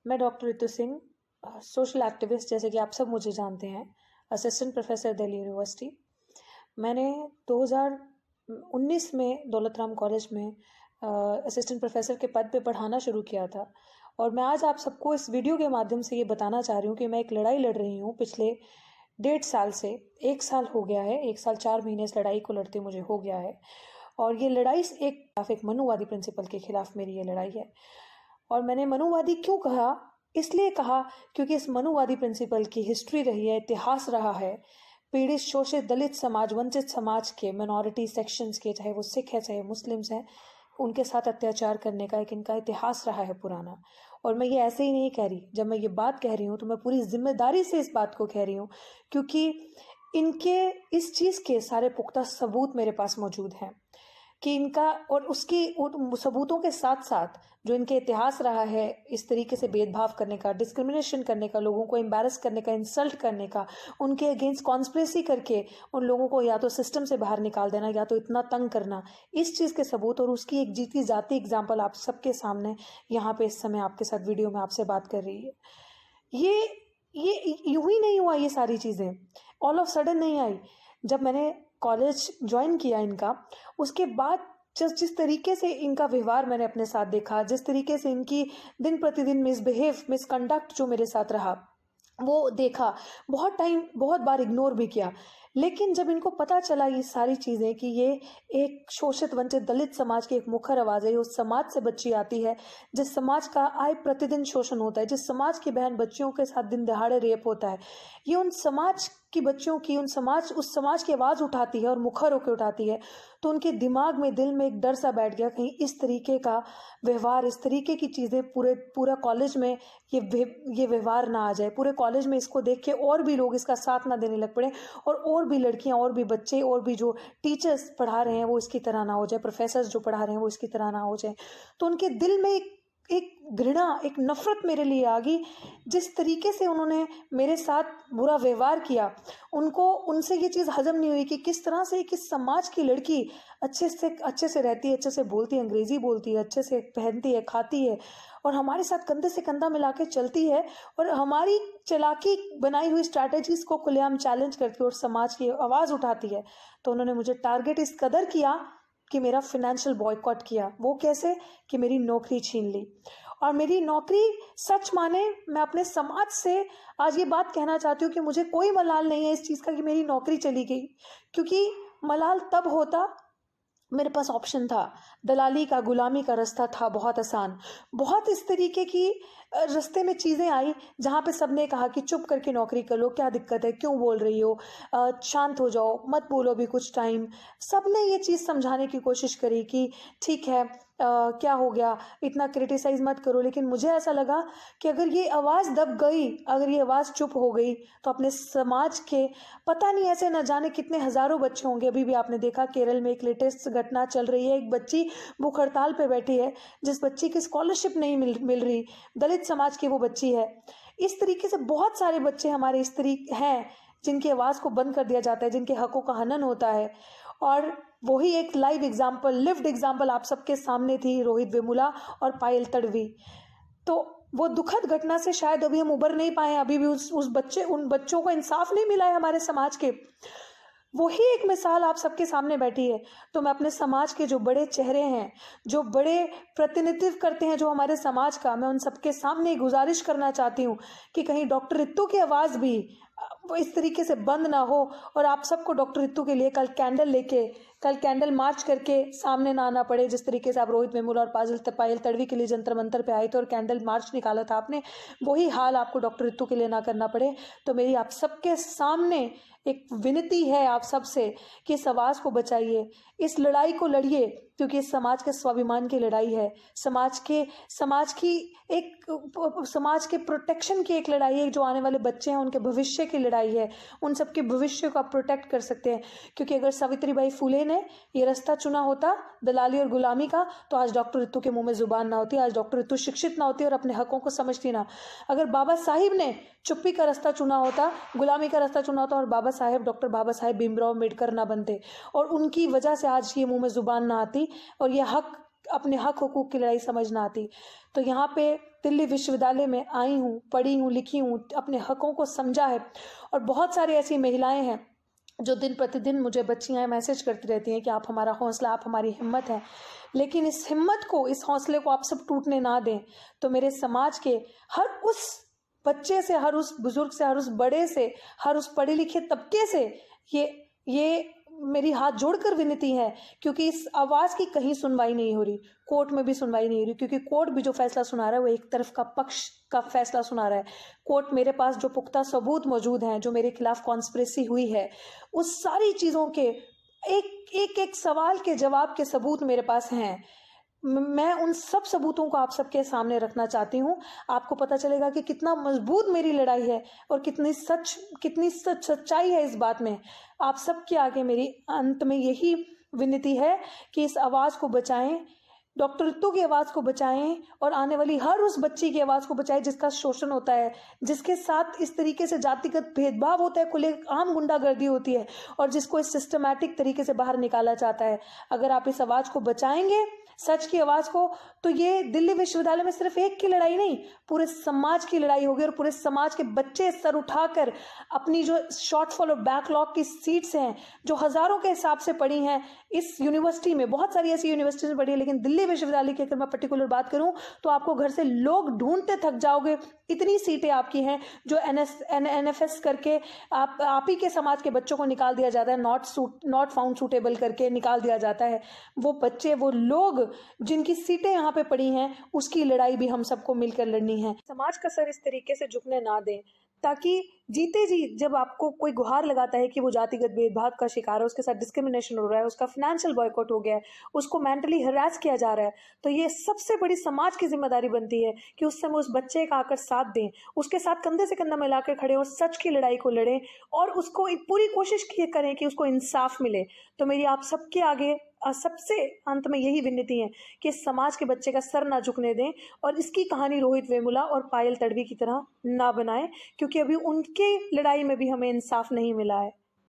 मैं doctor Ritu Singh, social activist, जैसे कि आप सब मुझे जानते हैं, असिस्टेंट प्रोफेसर दिल्ली यूनिवर्सिटी। मैंने 2019 में दौलत राम कॉलेज में असिस्टेंट प्रोफेसर के पद पे पढ़ाना शुरू किया था। और मैं आज आप सबको इस वीडियो के माध्यम से ये बताना चाह रही हूँ कि मैं एक लड़ाई लड़ रही हूँ पिछले 1.5 साल से। 1 साल हो गया है, 1 साल 4 महीने इस लड़ाई को लड़ते मुझे हो गया है। और ये लड़ाई एक मनुवादी प्रिंसिपल के खिलाफ मेरी ये लड़ाई है। और मैंने मनुवादी क्यों कहा? इसलिए कहा क्योंकि इस मनुवादी प्रिंसिपल की हिस्ट्री रही है, इतिहास रहा है। पीड़ित, शोषित, दलित समाज, वंचित समाज के, मिनॉरिटी सेक्शंस के, चाहे वो सिख है चाहे मुस्लिम्स हैं, उनके साथ अत्याचार करने का एक इनका इतिहास रहा है पुराना। और मैं ये ऐसे ही नहीं कह रही, जब मैं ये बात कह रही हूँ तो मैं पूरी जिम्मेदारी से इस बात को कह रही हूँ, क्योंकि इनके इस चीज़ के सारे पुख्ता सबूत मेरे पास मौजूद हैं कि इनका और उसकी उन सबूतों के साथ साथ जो इनके इतिहास रहा है इस तरीके से भेदभाव करने का, डिस्क्रिमिनेशन करने का, लोगों को एम्बैरस करने का, इंसल्ट करने का, उनके अगेंस्ट कॉन्स्पिरेसी करके उन लोगों को या तो सिस्टम से बाहर निकाल देना या तो इतना तंग करना, इस चीज़ के सबूत और उसकी एक जीती जाती एग्जाम्पल आप सबके सामने यहाँ पे इस समय आपके साथ वीडियो में आपसे बात कर रही है। ये यूं ही नहीं हुआ, ये सारी चीज़ें ऑल ऑफ सडन नहीं आई। जब मैंने कॉलेज ज्वाइन किया इनका, उसके बाद जिस तरीके से इनका व्यवहार मैंने अपने साथ देखा, जिस तरीके से इनकी दिन प्रतिदिन मिसकंडक्ट जो मेरे साथ रहा वो देखा, बहुत बार इग्नोर भी किया। लेकिन जब इनको पता चला ये सारी चीज़ें कि ये एक शोषित वंचित दलित समाज की एक मुखर आवाज़ है, उस समाज से बच्ची आती है जिस समाज का आय प्रतिदिन शोषण होता है, जिस समाज की बहन बच्चियों के साथ दिन दहाड़े रेप होता है, ये उन समाज की बच्चियों की उस समाज की आवाज़ उठाती है और मुखर होकर उठाती है, तो उनके दिमाग में, दिल में एक डर सा बैठ गया, कहीं इस तरीके का व्यवहार, इस तरीके की चीज़ें पूरा कॉलेज में ये व्यवहार ना आ जाए, पूरे कॉलेज में इसको देख के और भी लोग इसका साथ ना देने लग पड़े और भी लड़कियां, और भी बच्चे, और भी जो टीचर्स पढ़ा रहे हैं वो इसकी तरह ना हो जाए, प्रोफेसर्स जो पढ़ा रहे हैं वो इसकी तरह ना हो जाए। तो उनके दिल में एक घृणा, एक नफरत मेरे लिए आ गई। जिस तरीके से उन्होंने मेरे साथ बुरा व्यवहार किया, उनसे ये चीज़ हजम नहीं हुई कि किस तरह से किस समाज की लड़की अच्छे से रहती है, अच्छे से बोलती है, अंग्रेजी बोलती है, अच्छे से पहनती है, खाती है, और हमारे साथ कंधे से कंधा मिला के चलती है, और हमारी चालाकी बनाई हुई स्ट्रैटेजीज को खुलेआम चैलेंज करती है और समाज की आवाज़ उठाती है। तो उन्होंने मुझे टारगेट इस कदर किया कि मेरा फाइनेंशियल बॉयकॉट किया। वो कैसे? कि मेरी नौकरी छीन ली। और मेरी नौकरी, सच माने मैं अपने समाज से आज ये बात कहना चाहती हूँ कि मुझे कोई मलाल नहीं है इस चीज़ का कि मेरी नौकरी चली गई, क्योंकि मलाल तब होता मेरे पास ऑप्शन था, दलाली का, गुलामी का रास्ता था बहुत आसान। बहुत इस तरीके की रास्ते में चीज़ें आई जहाँ पे सबने कहा कि चुप करके नौकरी कर लो, क्या दिक्कत है, क्यों बोल रही हो, शांत हो जाओ, मत बोलो भी कुछ टाइम। सबने ये चीज़ समझाने की कोशिश करी कि ठीक है, क्या हो गया, इतना क्रिटिसाइज मत करो। लेकिन मुझे ऐसा लगा कि अगर ये आवाज़ दब गई, अगर ये आवाज़ चुप हो गई, तो अपने समाज के पता नहीं ऐसे न जाने कितने हज़ारों बच्चे होंगे। अभी भी आपने देखा केरल में एक लेटेस्ट घटना चल रही है, एक बच्ची भूख हड़ताल पे बैठी है, जिस बच्ची की स्कॉलरशिप नहीं मिल रही, दलित समाज की वो बच्ची है। इस तरीके से बहुत सारे बच्चे हमारे इस तरीके हैं जिनकी आवाज़ को बंद कर दिया जाता है, जिनके हकों का हनन होता है। और वही एक लाइव एग्जाम्पल, लिव्ड एग्जाम्पल आप सबके सामने थी, रोहित वेमुला और पायल तड़वी। तो वो दुखद घटना से शायद अभी हम उबर नहीं पाए, अभी भी उन बच्चों को इंसाफ नहीं मिला है हमारे समाज के। वही एक मिसाल आप सबके सामने बैठी है। तो मैं अपने समाज के जो बड़े चेहरे हैं, जो बड़े प्रतिनिधित्व करते हैं जो हमारे समाज का, मैं उन सबके सामने गुजारिश करना चाहती हूँ कि कहीं डॉक्टर रित्तू की आवाज़ भी वो इस तरीके से बंद ना हो, और आप सबको डॉक्टर रित्तू के लिए कल कैंडल मार्च करके सामने ना आना पड़े। जिस तरीके से आप रोहित वेमुला और पायल तड़वी के लिए जंतर मंतर पे आए थे और कैंडल मार्च निकाला था आपने, वही हाल आपको डॉक्टर रित्तू के लिए ना करना पड़े। तो मेरी आप सबके सामने एक विनती है आप सबसे कि इस आवाज़ को बचाइए, इस लड़ाई को लड़िए, क्योंकि इस समाज के स्वाभिमान की लड़ाई है, समाज के प्रोटेक्शन की एक लड़ाई है, जो आने वाले बच्चे हैं उनके भविष्य की लड़ाई है। उन सबके भविष्य को आप प्रोटेक्ट कर सकते हैं, क्योंकि अगर सावित्रीबाई फुले ने ये रास्ता चुना होता दलाली और गुलामी का, तो आज डॉक्टर रित्तू के मुंह में जुबान ना होती, आज डॉक्टर रित्तू शिक्षित ना होती और अपने हकों को समझती ना। अगर बाबा साहिब ने चुप्पी का रास्ता चुना होता, गुलामी का रास्ता चुना होता, और डॉक्टर बाबा साहेब भीमराव अम्बेडकर ना बनते, और उनकी वजह से आज ये मुंह में जुबान ना आती और ये अपने हक हकूक की लड़ाई समझ ना आती। तो यहाँ पे दिल्ली विश्वविद्यालय में आई हूँ, पढ़ी हूँ, लिखी हूँ, अपने हकों को समझा है, और बहुत सारी ऐसी महिलाएं हैं जो दिन प्रतिदिन मुझे बच्चियां मैसेज करती रहती हैं कि आप हमारा हौसला, आप हमारी हिम्मत है। लेकिन इस हिम्मत को, इस हौसले को आप सब टूटने ना दें। तो मेरे समाज के हर उस बच्चे से, हर उस बुजुर्ग से, हर उस बड़े से, हर उस पढ़े लिखे तबके से ये मेरी हाथ जोड़कर विनती है, क्योंकि इस आवाज़ की कहीं सुनवाई नहीं हो रही, कोर्ट में भी सुनवाई नहीं हो रही, क्योंकि कोर्ट भी जो फैसला सुना रहा है वो एक तरफ का पक्ष का फैसला सुना रहा है। कोर्ट मेरे पास जो पुख्ता सबूत मौजूद हैं, जो मेरे खिलाफ कॉन्स्पिरेसी हुई है, उस सारी चीज़ों के एक सवाल के जवाब के सबूत मेरे पास हैं। मैं उन सब सबूतों को आप सबके सामने रखना चाहती हूँ। आपको पता चलेगा कि कितना मजबूत मेरी लड़ाई है और कितनी सच्चाई है इस बात में। आप सबके आगे मेरी अंत में यही विनती है कि इस आवाज़ को बचाएं, डॉक्टर रितु की आवाज़ को बचाएं, और आने वाली हर उस बच्ची की आवाज़ को बचाएं जिसका शोषण होता है, जिसके साथ इस तरीके से जातिगत भेदभाव होता है, खुलेआम गुंडागर्दी होती है, और जिसको इस सिस्टमैटिक तरीके से बाहर निकाला जाता है। अगर आप इस आवाज़ को बचाएंगे, सच की आवाज़ को, तो ये दिल्ली विश्वविद्यालय में सिर्फ एक की लड़ाई नहीं, पूरे समाज की लड़ाई होगी। और पूरे समाज के बच्चे सर उठाकर अपनी जो शॉर्टफॉल और बैकलॉग की सीट्स हैं, जो हज़ारों के हिसाब से पड़ी हैं इस यूनिवर्सिटी में, बहुत सारी ऐसी यूनिवर्सिटीज में पड़ी है, लेकिन दिल्ली विश्वविद्यालय की अगर मैं पर्टिकुलर बात करूं तो आपको घर से लोग ढूंढते थक जाओगे, इतनी सीटें आपकी हैं जो NFS करके आप ही के समाज के बच्चों को निकाल दिया जाता है, नॉट फाउंड सूटेबल करके निकाल दिया जाता है। वो बच्चे, वो लोग जिनकी सीटें यहाँ पे पड़ी हैं, उसकी लड़ाई भी हम सबको मिलकर लड़नी है। समाज का सर इस तरीके से झुकने ना दें, ताकि जीते जी जब आपको कोई गुहार लगाता है कि वो जातिगत भेदभाव का शिकार है, उसके साथ डिस्क्रिमिनेशन हो रहा है, उसका फाइनेंशियल बॉयकॉट हो गया है, उसको मेंटली हरास किया जा रहा है, तो ये सबसे बड़ी समाज की जिम्मेदारी बनती है कि उस समय उस बच्चे का आकर साथ दें, उसके साथ कंधे से कंधा मिलाकर खड़े और सच की लड़ाई को लड़ें, और उसको पूरी कोशिश करें कि उसको इंसाफ मिले। तो मेरी आप सबके आगे सबसे अंत में यही विनती है कि समाज के बच्चे का सर ना झुकने दें, और इसकी कहानी रोहित वेमुला और पायल तडवी की तरह ना बनाएं, क्योंकि अभी उनके लड़ाई में भी हमें इंसाफ नहीं मिला है।